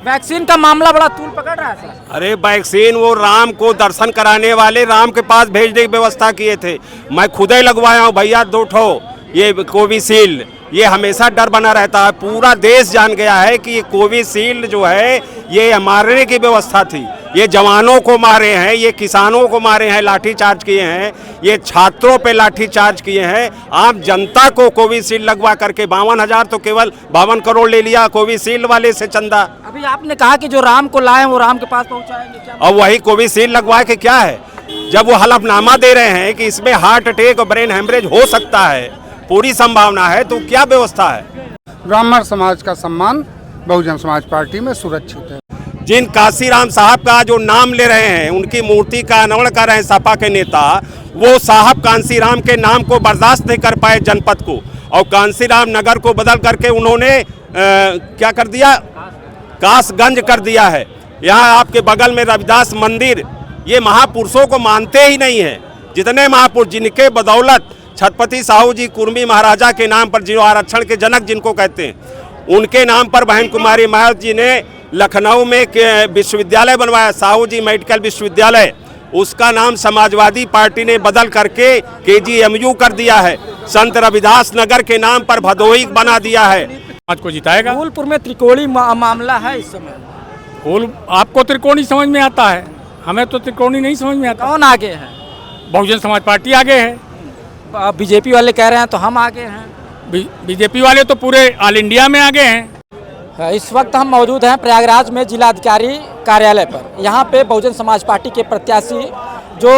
Vaccine का मामला बड़ा तूल पकड़ रहा है सर। अरे वैक्सीन वो राम को दर्शन कराने वाले राम के पास भेजने की व्यवस्था किए थे। मैं खुद ही लगवाया हूँ भैया 2 ठो ये कोविशील्ड। ये हमेशा डर बना रहता है, पूरा देश जान गया है कि ये कोविशील्ड जो है ये मारने की व्यवस्था थी। ये जवानों को मारे हैं, ये किसानों को मारे हैं, लाठी चार्ज किए हैं, ये छात्रों पे लाठी चार्ज किए हैं। आम जनता को कोविशील्ड लगवा करके 52,000 तो केवल 52 करोड़ ले लिया कोविशील्ड वाले से चंदा। अभी आपने कहा कि जो राम को लाए वो राम के पास पहुंचाएंगे, क्या और वही कोविशील्ड लगवा के क्या है, जब वो हलफनामा दे रहे हैं कि इसमें हार्ट अटैक और ब्रेन हेमरेज हो सकता है, पूरी संभावना है, तो क्या व्यवस्था है। ब्राह्मण समाज का सम्मान बहुजन समाज पार्टी में सुरक्षित है। जिन काशीराम साहब का जो नाम ले रहे हैं, उनकी मूर्ति का अनावरण कर रहे हैं सपा के नेता, वो साहब कांसीराम के नाम को बर्दाश्त नहीं कर पाए जनपद को, और कांसीराम नगर को बदल करके उन्होंने क्या कर दिया, कासगंज कर दिया है। यहाँ आपके बगल में रविदास मंदिर, ये महापुरुषों को मानते ही नहीं है। जितने महापुरुष जिनके बदौलत छत्रपति साहू जी कुर्मी महाराजा के नाम पर, जो आरक्षण के जनक जिनको कहते हैं, उनके नाम पर बहन कुमारी महत जी ने लखनऊ में विश्वविद्यालय बनवाया, साहू जी मेडिकल विश्वविद्यालय, उसका नाम समाजवादी पार्टी ने बदल करके KGMU कर दिया है। संत रविदास नगर के नाम पर भदोही बना दिया है। आज को जिताएगा। फूलपुर में त्रिकोणी मामला है इस समय। आपको त्रिकोणी समझ में आता है, हमें तो त्रिकोणी नहीं समझ में आता। कौन आगे है? बहुजन समाज पार्टी आगे है। बीजेपी वाले कह रहे हैं तो हम आगे हैं। बीजेपी वाले तो पूरे ऑल इंडिया में आगे हैं। इस वक्त हम मौजूद हैं प्रयागराज में जिलाधिकारी कार्यालय पर। यहाँ पे बहुजन समाज पार्टी के प्रत्याशी जो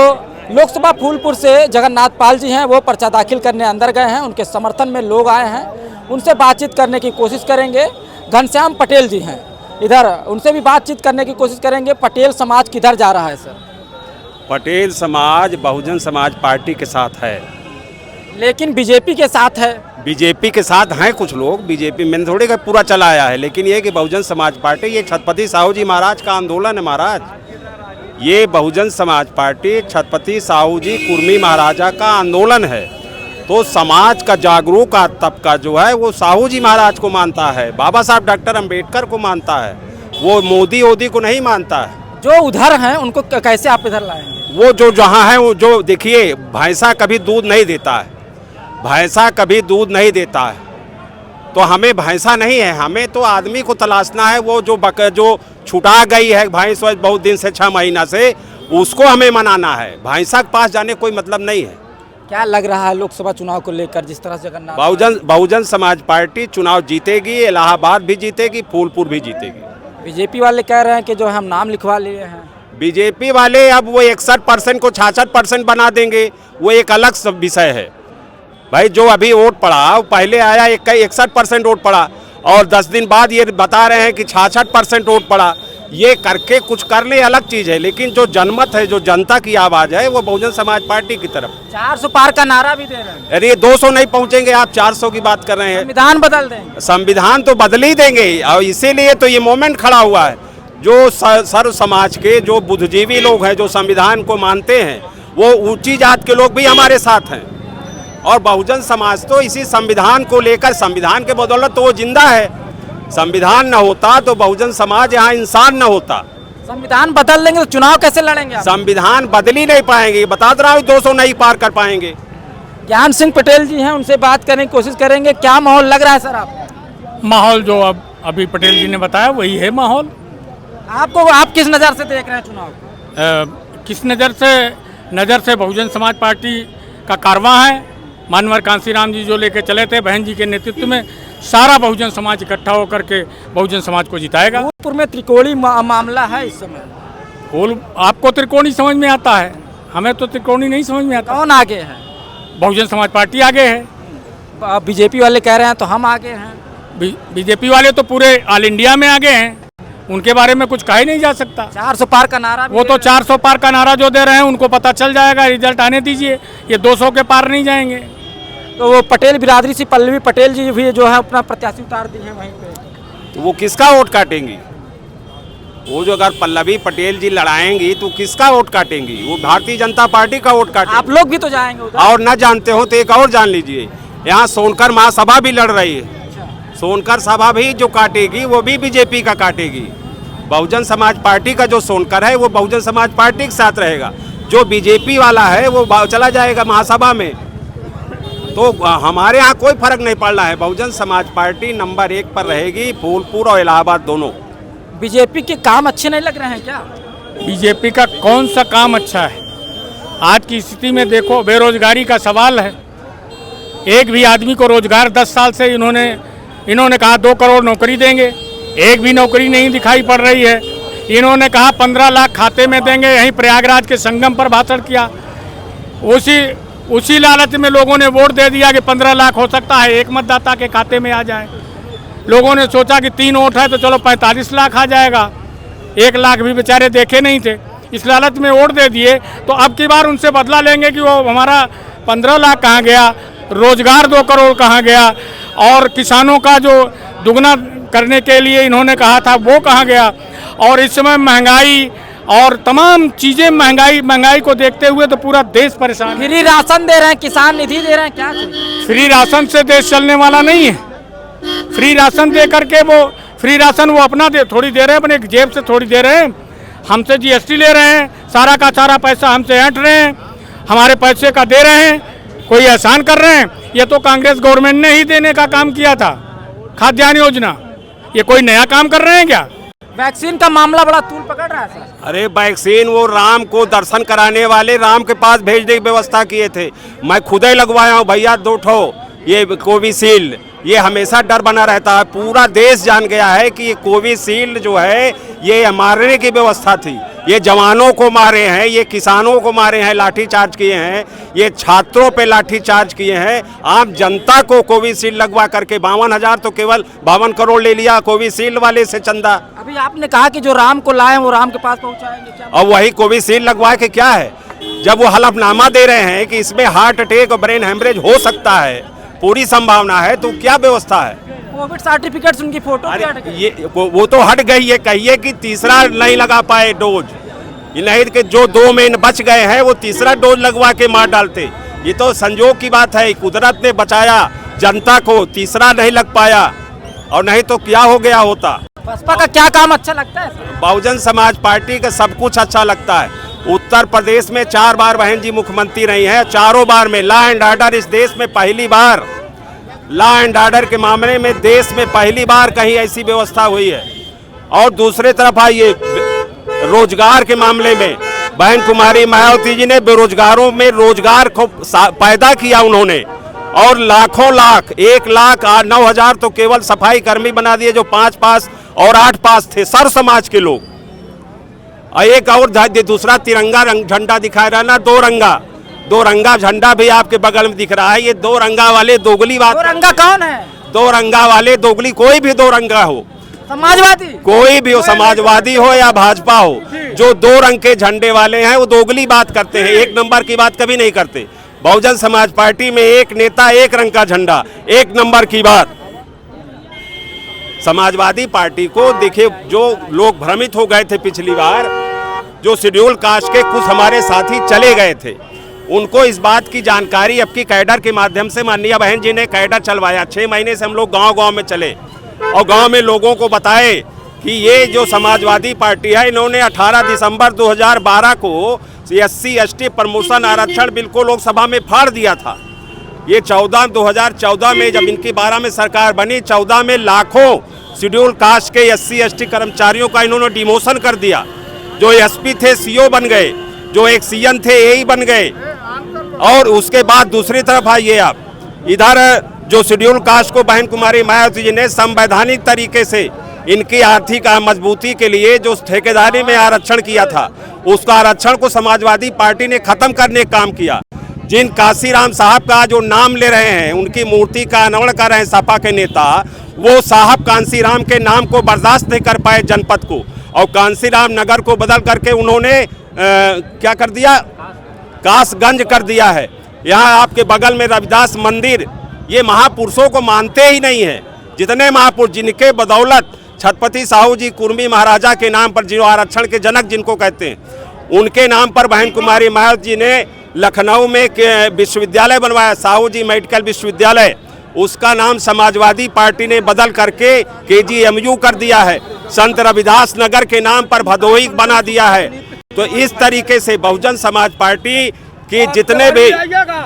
लोकसभा फूलपुर से जगन्नाथ पाल जी हैं, वो पर्चा दाखिल करने अंदर गए हैं। उनके समर्थन में लोग आए हैं, उनसे बातचीत करने की कोशिश करेंगे। घनश्याम पटेल जी हैं इधर, उनसे भी बातचीत करने की कोशिश करेंगे। पटेल समाज किधर जा रहा है सर? पटेल समाज बहुजन समाज पार्टी के साथ है, लेकिन बीजेपी के साथ है। बीजेपी के साथ हैं कुछ लोग, बीजेपी मैंने थोड़ी का पूरा चलाया है, लेकिन ये कि बहुजन समाज पार्टी, ये छत्रपति साहू जी महाराज का आंदोलन है महाराज। ये बहुजन समाज पार्टी छत्रपति साहू जी कुर्मी महाराजा का आंदोलन है। तो समाज का जागरूक तबका जो है वो साहू जी महाराज को मानता है, बाबा साहब डॉक्टर अंबेडकर को मानता है, वो मोदी ओदी को नहीं मानता है। जो उधर हैं उनको कैसे आप इधर लाएंगे? वो जो जहाँ है, वो जो देखिए, भैंसा कभी दूध नहीं देता है, भैंसा कभी दूध नहीं देता है, तो हमें भैंसा नहीं है, हमें तो आदमी को तलाशना है। वो जो छुटा गई है भैंस बहुत दिन से, 6 महीना से, उसको हमें मनाना है। भैंसा के पास जाने कोई मतलब नहीं है। क्या लग रहा है लोकसभा चुनाव को लेकर, जिस तरह से जगन्नाथ बहुजन समाज पार्टी चुनाव जीतेगी, इलाहाबाद भी जीतेगी, फूलपुर भी जीतेगी। बीजेपी वाले कह रहे हैं कि जो हम नाम लिखवा लिए हैं। बीजेपी वाले अब वो 61% को 66% बना देंगे, वो एक अलग सब विषय है भाई। जो अभी वोट पड़ा, पहले आया 61% वोट पड़ा, और 10 दिन बाद ये बता रहे हैं कि 66% वोट पड़ा। ये करके कुछ कर ले अलग चीज़ है, लेकिन जो जनमत है, जो जनता की आवाज़ है, वो बहुजन समाज पार्टी की तरफ। 400 पार का नारा भी दे रहे हैं। अरे 200 नहीं पहुंचेंगे, आप 400 की बात कर रहे हैं। संविधान बदल देंगे। संविधान तो बदल ही देंगे, और इसीलिए तो ये मोमेंट खड़ा हुआ है। जो सर्व समाज के जो बुद्धिजीवी लोग हैं, जो संविधान को मानते हैं, वो ऊंची जात के लोग भी हमारे साथ हैं। और बहुजन समाज तो इसी संविधान को लेकर, संविधान के बदौलत तो वो जिंदा है। संविधान न होता तो बहुजन समाज यहाँ इंसान न होता। संविधान बदल देंगे तो चुनाव कैसे लड़ेंगे आप? संविधान बदल ही नहीं पाएंगे, बता रहा हूँ, 200 नहीं पार कर पाएंगे। ज्ञान सिंह पटेल जी हैं, उनसे बात करने की कोशिश करेंगे। क्या माहौल लग रहा है सर आपको? माहौल जो अभी पटेल जी ने बताया वही है माहौल। आपको, आप किस नज़र से देख रहे हैं चुनाव को? किस नज़र से बहुजन समाज पार्टी का कारवां है। मानवर कांसीराम जी जो लेके चले थे बहन जी के नेतृत्व में, सारा बहुजन समाज इकट्ठा होकर के बहुजन समाज को जिताएगा। फूलपुर में त्रिकोणी मामला है इस समय। आपको त्रिकोणी समझ में आता है, हमें तो त्रिकोणी नहीं समझ में आता। कौन आगे है? बहुजन समाज पार्टी आगे है। बीजेपी वाले कह रहे हैं तो हम आगे हैं। बीजेपी वाले तो पूरे ऑल इंडिया में आगे हैं, उनके बारे में कुछ कहा ही नहीं जा सकता। 400 पार का नारा, वो तो 400 पार का नारा जो दे रहे हैं उनको पता चल जाएगा, रिजल्ट आने दीजिए। ये 200 के पार नहीं जाएंगे। तो वो पटेल बिरादरी से पल्लवी पटेल जी भी जो है अपना प्रत्याशी उतार दी है वहीं पे। तो वो किसका वोट काटेंगी? वो जो अगर पल्लवी पटेल जी लड़ाएंगी तो किसका वोट काटेंगी? वो भारतीय जनता पार्टी का वोट काटेंगी। आप लोग भी तो जाएंगे उधर। और न जानते हो तो एक और जान लीजिए, यहाँ सोनकर महासभा भी लड़ रही है। सोनकर सभा भी जो काटेगी वो भी बीजेपी का काटेगी। बहुजन समाज पार्टी का जो सोनकर है वो बहुजन समाज पार्टी के साथ रहेगा, जो बीजेपी वाला है वो चला जाएगा महासभा में। तो हमारे यहाँ कोई फर्क नहीं पड़ रहा है, बहुजन समाज पार्टी नंबर 1 पर रहेगी, फूलपुर और इलाहाबाद दोनों। बीजेपी के काम अच्छे नहीं लग रहे हैं क्या? बीजेपी का कौन सा काम अच्छा है? आज की स्थिति में देखो, बेरोजगारी का सवाल है। एक भी आदमी को रोजगार 10 साल से इन्होंने कहा 2 करोड़ नौकरी देंगे, एक भी नौकरी नहीं दिखाई पड़ रही है। इन्होंने कहा 15 लाख खाते में देंगे, यहीं प्रयागराज के संगम पर भाषण किया। उसी लालच में लोगों ने वोट दे दिया कि 15 लाख हो सकता है एक मतदाता के खाते में आ जाए। लोगों ने सोचा कि 3 वोट है तो चलो 45 लाख आ जाएगा, 1 लाख भी बेचारे देखे नहीं थे, इस लालच में वोट दे दिए। तो अब की बार उनसे बदला लेंगे कि वो हमारा 15 लाख कहाँ गया, रोजगार 2 करोड़ कहाँ गया, और किसानों का जो दुगना करने के लिए इन्होंने कहा था वो कहाँ गया। और इस समय महंगाई और तमाम चीज़ें महंगाई को देखते हुए तो पूरा देश परेशान है। फ्री राशन दे रहे हैं, किसान निधि दे रहे हैं, क्या फ्री राशन से देश चलने वाला नहीं है। फ्री राशन दे करके वो फ्री राशन वो अपना थोड़ी दे रहे हैं, अपने जेब से थोड़ी दे रहे हैं। हमसे GST ले रहे हैं, सारा का सारा पैसा हमसे ऐंठ रहे हैं, हमारे पैसे का दे रहे हैं, कोई एहसान कर रहे हैं। ये तो कांग्रेस गवर्नमेंट ने ही देने का काम किया था, खाद्यान्न योजना। ये कोई नया काम कर रहे हैं क्या? वैक्सीन का मामला बड़ा तूल पकड़ रहा है सर। अरे वैक्सीन वो राम को दर्शन कराने वाले राम के पास भेजने की व्यवस्था किए थे, मैं खुद ही लगवाया हूँ भैया 2 ठो ये कोविशील्ड। ये हमेशा डर बना रहता है, पूरा देश जान गया है कि ये कोविशील्ड जो है ये मारने की व्यवस्था थी। ये जवानों को मारे हैं, ये किसानों को मारे हैं, लाठीचार्ज किए हैं, ये छात्रों पे लाठीचार्ज किए हैं। आम जनता को कोविशील्ड लगवा करके 52,000 तो केवल 52 करोड़ ले लिया कोविशील्ड वाले से चंदा। अभी आपने कहा कि जो राम को लाए वो राम के पास पहुंचाएंगे, क्या? और वही कोविशील्ड लगवा के क्या है, जब वो हलफनामा दे रहे हैं कि इसमें हार्ट अटैक और ब्रेन हेमरेज हो सकता है, पूरी संभावना है, तो क्या व्यवस्था है? कोविड सर्टिफिकेट्स उनकी फोटो भी हट गई। ये वो तो हट गई, ये कहिए कि तीसरा नहीं लगा पाए डोज, ये नहीं कि जो 2 में बच गए हैं वो तीसरा डोज लगवा के मार डालते। ये तो संजोग की बात है, कुदरत ने बचाया जनता को, तीसरा नहीं लग पाया, और नहीं तो क्या हो गया होता। बसपा का क्या काम अच्छा लगता है सर? बहुजन समाज पार्टी का सब कुछ अच्छा लगता है। उत्तर प्रदेश में 4 बार बहन जी मुख्यमंत्री रही हैं, चारों बार में लॉ एंड ऑर्डर इस देश में पहली बार, लॉ एंड ऑर्डर के मामले में देश में पहली बार कहीं ऐसी व्यवस्था हुई है। और दूसरे तरफ आइए रोजगार के मामले में बहन कुमारी मायावती जी ने बेरोजगारों में रोजगार को पैदा किया उन्होंने, और लाखों लाख 1,09,000 तो केवल सफाई कर्मी बना दिए जो 5 पास और 8 पास थे, सर्व समाज के लोग। और एक और दूसरा तिरंगा झंडा दिखाया रहा ना, 2 रंगा झंडा भी आपके बगल में दिख रहा है। ये 2 रंगा वाले दोगली बात। 2 रंगा कौन है? 2 रंगा वाले दोगली, कोई भी 2 रंगा हो, समाजवादी कोई भी हो, समाजवादी हो या भाजपा हो, जो 2 रंग के झंडे वाले हैं वो दोगली बात करते हैं, 1 नंबर की बात कभी नहीं करते। बहुजन समाज पार्टी में एक नेता 1 रंग का झंडा, 1 नंबर की बात। समाजवादी पार्टी को देखिए, जो लोग भ्रमित हो गए थे पिछली बार, जो शेड्यूल कास्ट के कुछ हमारे साथी चले गए थे, उनको इस बात की जानकारी अब की कैडर के माध्यम से माननीय बहन जी ने कैडर चलवाया। 6 महीने से हम लोग गांव-गांव में चले और गांव में लोगों को बताए कि ये जो समाजवादी पार्टी है, इन्होंने 18 दिसंबर 2012 को SC/ST प्रमोशन आरक्षण बिल को लोकसभा में फाड़ दिया था। ये 2014 में जब इनकी 12 में सरकार बनी, 14 में लाखों शेड्यूल कास्ट के SC/ST कर्मचारियों का इन्होंने डिमोशन कर दिया। जो SP थे CO बन गए, जो एक CN थे AE बन गए। और उसके बाद दूसरी तरफ आइए आप, इधर जो शेड्यूल कास्ट को बहन कुमारी मायावती जी ने संवैधानिक तरीके से इनकी आर्थिक मजबूती के लिए जो ठेकेदारी में आरक्षण किया था, उसका आरक्षण को समाजवादी पार्टी ने खत्म करने का काम किया। जिन कांसीराम साहब का जो नाम ले रहे हैं, उनकी मूर्ति का अनावरण कर रहे हैं सपा के नेता, वो साहब कांसीराम के नाम को बर्दाश्त नहीं कर पाए जनपद को, और कांसीराम नगर को बदल करके उन्होंने क्या कर दिया, कासगंज कर दिया है। यहाँ आपके बगल में रविदास मंदिर, ये महापुरुषों को मानते ही नहीं है। जितने महापुरुष जिनके बदौलत छत्रपति साहू जी कुर्मी महाराजा के नाम पर, जो आरक्षण के जनक जिनको कहते हैं, उनके नाम पर बहन कुमारी मायावती जी ने लखनऊ में विश्वविद्यालय बनवाया, साहू जी मेडिकल विश्वविद्यालय। उसका नाम समाजवादी पार्टी ने बदल करके KGMU कर दिया है। संत रविदास नगर के नाम पर भदोही बना दिया है। तो इस तरीके से बहुजन समाज पार्टी के जितने भी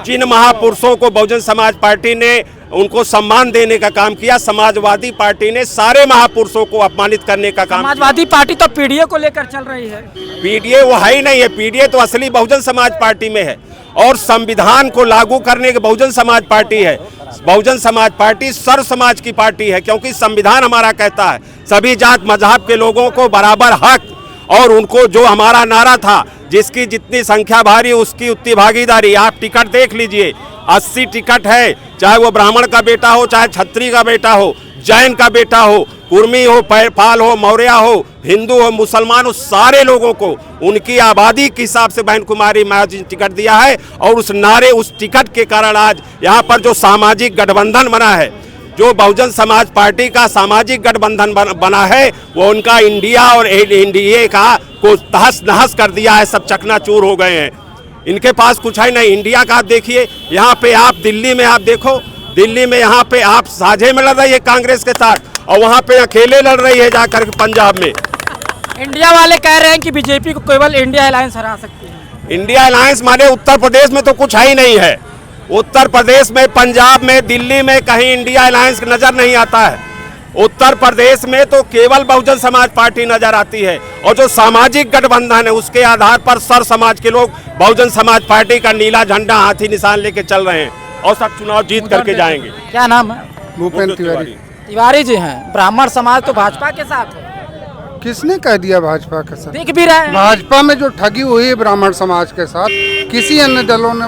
जिन महापुरुषों को बहुजन समाज पार्टी ने उनको सम्मान देने का काम किया, समाजवादी पार्टी ने सारे महापुरुषों को अपमानित करने का काम। समाजवादी पार्टी तो पीडीए को लेकर चल रही है। पीडीए वो है ही नहीं है, पीडीए तो असली बहुजन समाज पार्टी में है और संविधान को लागू करने के बहुजन समाज पार्टी है। बहुजन समाज पार्टी सर्व समाज की पार्टी है, क्योंकि संविधान हमारा कहता है सभी जात मजहब के लोगों को बराबर हक, और उनको जो हमारा नारा था जिसकी जितनी संख्या भारी उसकी उतनी भागीदारी। आप टिकट देख लीजिए, 80 टिकट है, चाहे वो ब्राह्मण का बेटा हो, चाहे छत्री का बेटा हो, जैन का बेटा हो, कुर्मी हो, पाल हो, मौर्य हो, हिंदू हो, मुसलमान हो, सारे लोगों को उनकी आबादी के हिसाब से बहन कुमारी मायावती जी ने टिकट दिया है। और उस नारे, उस टिकट के कारण आज यहाँ पर जो सामाजिक गठबंधन बना है, जो बहुजन समाज पार्टी का सामाजिक गठबंधन बना है, वो उनका इंडिया और एनडीए का को तहस नहस कर दिया है। सब चकनाचूर हो गए हैं, इनके पास कुछ है नहीं। इंडिया का आप देखिए, यहाँ पे आप दिल्ली में आप देखो, दिल्ली में यहाँ पे आप साझे में लड़ रही है कांग्रेस के साथ, और वहाँ पे अकेले लड़ रही है जाकर पंजाब में। इंडिया वाले कह रहे हैं कि बीजेपी को केवल इंडिया अलायंस हरा सकती है। इंडिया अलायंस माने उत्तर प्रदेश में तो कुछ है ही नहीं है। उत्तर प्रदेश में, पंजाब में, दिल्ली में कहीं इंडिया अलायंस नजर नहीं आता है। उत्तर प्रदेश में तो केवल बहुजन समाज पार्टी नजर आती है, और जो सामाजिक गठबंधन है उसके आधार पर सर्व समाज के लोग बहुजन समाज पार्टी का नीला झंडा हाथी निशान लेके चल रहे हैं और सब चुनाव जीत करके जाएंगे। क्या नाम है? भूपेंद्र तिवारी। तिवारी जी हैं। ब्राह्मण समाज तो भाजपा के साथ है। किसने कह दिया भाजपा के साथ? देख भी रहे हैं भाजपा में जो ठगी हुई है ब्राह्मण समाज के साथ, किसी अन्य दलों ने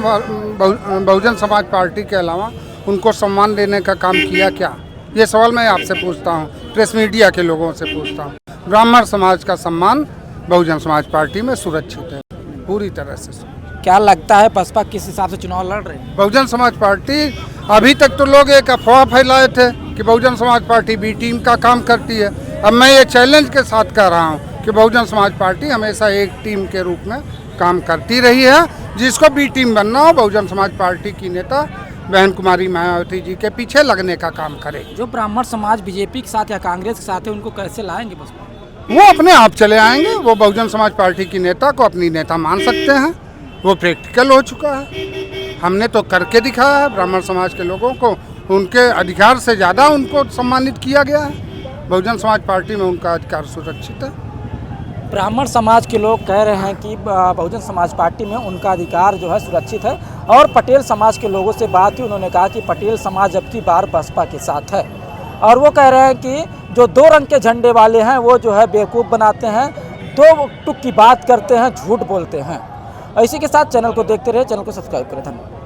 बहुजन समाज पार्टी के अलावा उनको सम्मान देने का काम किया क्या? ये सवाल मैं आपसे पूछता हूँ, प्रेस मीडिया के लोगों से पूछता हूँ। ब्राह्मण समाज का सम्मान बहुजन समाज पार्टी में सुरक्षित है, पूरी तरह से। क्या लगता है बसपा किस हिसाब से चुनाव लड़ रही है? बहुजन समाज पार्टी, अभी तक तो लोग एक अफवाह फैलाए थे कि Bahujan Samaj party B team का काम करती है। अब मैं ये चैलेंज के साथ कह रहा हूँ कि बहुजन समाज पार्टी हमेशा एक टीम के रूप में काम करती रही है। जिसको बी टीम बनना हो, बहुजन समाज पार्टी की नेता बहन कुमारी मायावती जी के पीछे लगने का काम करे। जो ब्राह्मण समाज बीजेपी के साथ या कांग्रेस के साथ है, उनको कैसे लाएंगे बसपा? वो अपने आप चले आएंगे। वो बहुजन समाज पार्टी की नेता को अपनी नेता मान सकते हैं, वो प्रैक्टिकल हो चुका है। हमने तो करके दिखाया है। ब्राह्मण समाज के लोगों को उनके अधिकार से ज़्यादा उनको सम्मानित किया गया है। बहुजन समाज पार्टी में उनका अधिकार सुरक्षित है। ब्राह्मण समाज के लोग कह रहे हैं कि बहुजन समाज पार्टी में उनका अधिकार जो है सुरक्षित है। और पटेल समाज के लोगों से बात हुई, उन्होंने कहा कि पटेल समाज अब की बार बसपा के साथ है। और वो कह रहे हैं कि जो दो रंग के झंडे वाले हैं वो जो है बेवकूफ़ बनाते हैं, दो टुक की बात करते हैं, झूठ बोलते हैं। इसी के साथ चैनल को देखते रहे, चैनल को सब्सक्राइब करें। धन्यवाद।